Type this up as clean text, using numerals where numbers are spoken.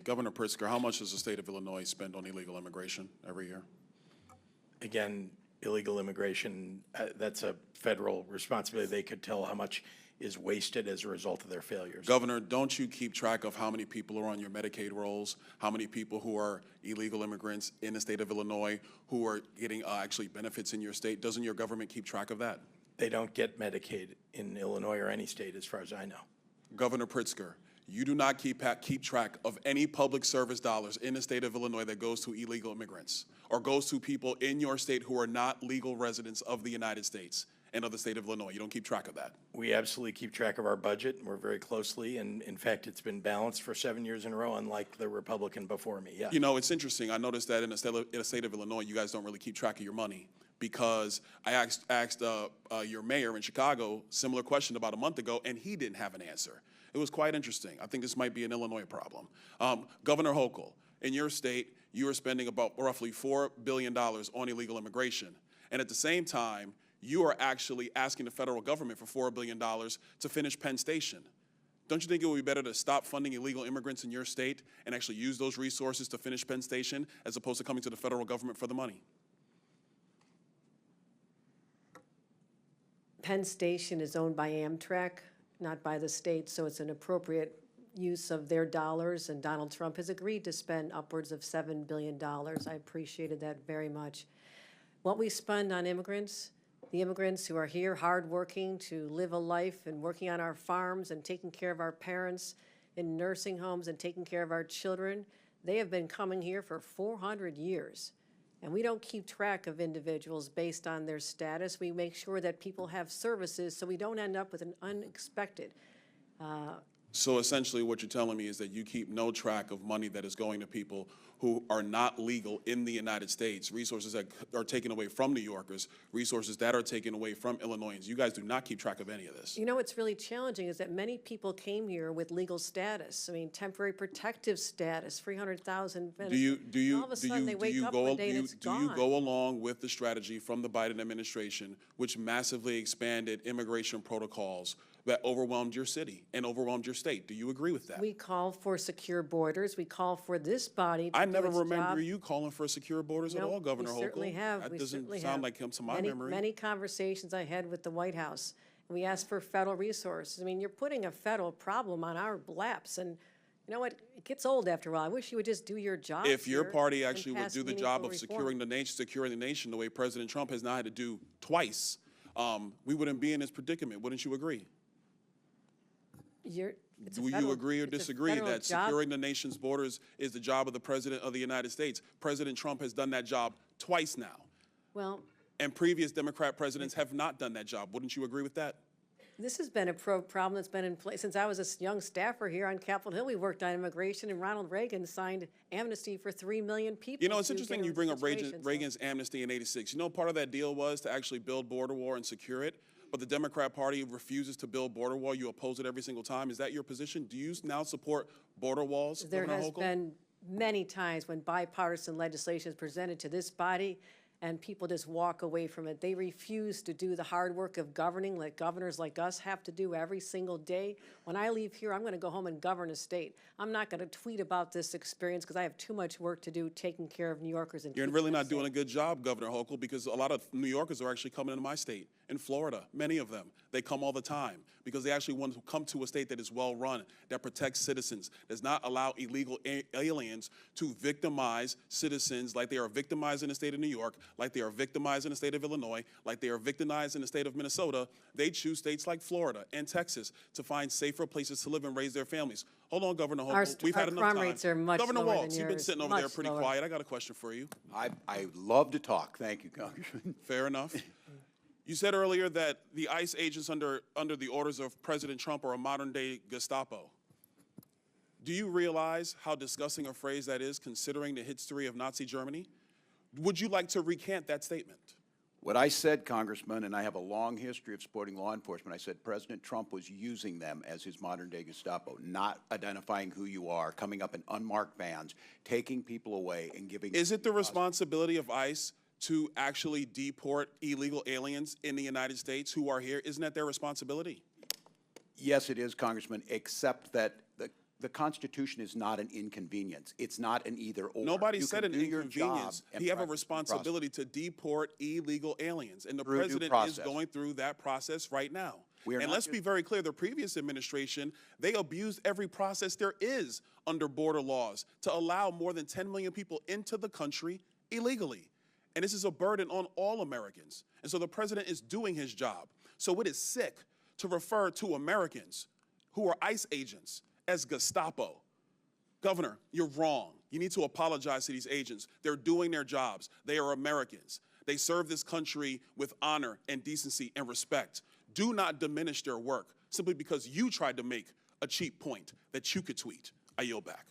Governor Pritzker, how much does the state of Illinois spend on illegal immigration every year? Again, illegal immigration, that's a federal responsibility. They could tell how much is wasted as a result of their failures. Governor, don't you keep track of how many people are on your Medicaid rolls, how many people who are illegal immigrants in the state of Illinois who are getting actually benefits in your state? Doesn't your government keep track of that? They don't get Medicaid in Illinois or any state as far as I know. Governor Pritzker, you do not keep track of any public service dollars in the state of Illinois that goes to illegal immigrants or goes to people in your state who are not legal residents of the United States and of the state of Illinois. You don't keep track of that. We absolutely keep track of our budget, and we're very closely, and in fact, it's been balanced for 7 years in a row, unlike the Republican before me, yeah. You know, it's interesting. I noticed that in the state of Illinois, you guys don't really keep track of your money, because I asked your mayor in Chicago similar question about a month ago, and he didn't have an answer. It was quite interesting. I think this might be an Illinois problem. Governor Hochul, in your state, you are spending about roughly $4 billion on illegal immigration. And at the same time, you are actually asking the federal government for $4 billion to finish Penn Station. Don't you think it would be better to stop funding illegal immigrants in your state and actually use those resources to finish Penn Station as opposed to coming to the federal government for the money? Penn Station is owned by Amtrak, not by the state, so it's an appropriate use of their dollars, and Donald Trump has agreed to spend upwards of $7 billion. I appreciated that very much. What we spend on immigrants, the immigrants who are here hardworking to live a life and working on our farms and taking care of our parents in nursing homes and taking care of our children, they have been coming here for 400 years. And we don't keep track of individuals based on their status. We make sure that people have services so we don't end up with an unexpected. So essentially what you're telling me is that you keep no track of money that is going to people who are not legal in the United States, resources that are taken away from New Yorkers, resources that are taken away from Illinoisans. You guys do not keep track of any of this. You know what's really challenging is that many people came here with legal status. I mean, temporary protective status, 300,000. Do you all of a sudden they wake up one day and it's gone. Do you go along with the strategy from the Biden administration, which massively expanded immigration protocols that overwhelmed your city and overwhelmed your state? Do you agree with that? We call for secure borders. We call for this body to I never do its remember job. you calling for secure borders at all, Governor Hochul. We certainly have. That we doesn't certainly sound have. like him to my memory. Many conversations I had with the White House. And we asked for federal resources. I mean, you're putting a federal problem on our laps, and you know what? It gets old after a while. I wish you would just do your job. If your party actually would pass do the job of meaningful securing the nation the way President Trump has now had to do twice, we wouldn't be in this predicament. Wouldn't you agree? Do you agree or disagree that securing the nation's borders is the job of the President of the United States? President Trump has done that job twice now. Well, and previous Democrat presidents have not done that job. Wouldn't you agree with that? this has been a problem that's been in place since I was a young staffer here on Capitol Hill. We worked on immigration, and Ronald Reagan signed amnesty for 3 million people. You know, it's interesting you bring up Reagan's amnesty in '86. You know, part of that deal was to actually build border wall and secure it. But the Democrat Party refuses to build border wall. You oppose it every single time. Is that your position? Do you now support border walls? There has been many times when bipartisan legislation is presented to this body and people just walk away from it. They refuse to do the hard work of governing that governors like us have to do every single day. When I leave here, I'm going to go home and govern a state. I'm not going to tweet about this experience because I have too much work to do taking care of New Yorkers. And you're really not doing a good job, Governor Hochul, because a lot of New Yorkers are actually coming into my state. In Florida, many of them, they come all the time because they actually want to come to a state that is well run, that protects citizens, does not allow illegal aliens to victimize citizens like they are victimized in the state of New York, like they are victimized in the state of Illinois, like they are victimized in the state of Minnesota. They choose states like Florida and Texas to find safer places to live and raise their families. Hold on, Governor Hochul. We've had enough time. Our crime rates are much Governor lower Walz, than you've been sitting over there pretty quiet. I got a question for you. I love to talk. Thank you, Congressman. Fair enough. You said earlier that the ICE agents under the orders of President Trump are a modern-day Gestapo. Do you realize how disgusting a phrase that is, considering the history of Nazi Germany? Would you like to recant that statement? What I said, Congressman, and I have a long history of supporting law enforcement, I said President Trump was using them as his modern-day Gestapo, not identifying who you are, coming up in unmarked vans, taking people away and giving... Is it the responsibility of ICE to actually deport illegal aliens in the United States who are here? Isn't that their responsibility? Yes, it is, Congressman, except that the Constitution is not an inconvenience. It's not an either-or. Nobody You said can an do your job inconvenience. and He have a practice due process. responsibility to deport illegal aliens, and the Through due president is process. going through that process right now. We are And not let's just- be very clear, the previous administration, they abused every process there is under border laws to allow more than 10 million people into the country illegally. And this is a burden on all Americans. And so the president is doing his job. So it is sick to refer to Americans who are ICE agents as Gestapo. Governor, you're wrong. You need to apologize to these agents. They're doing their jobs. They are Americans. They serve this country with honor and decency and respect. Do not diminish their work simply because you tried to make a cheap point that you could tweet. I yield back.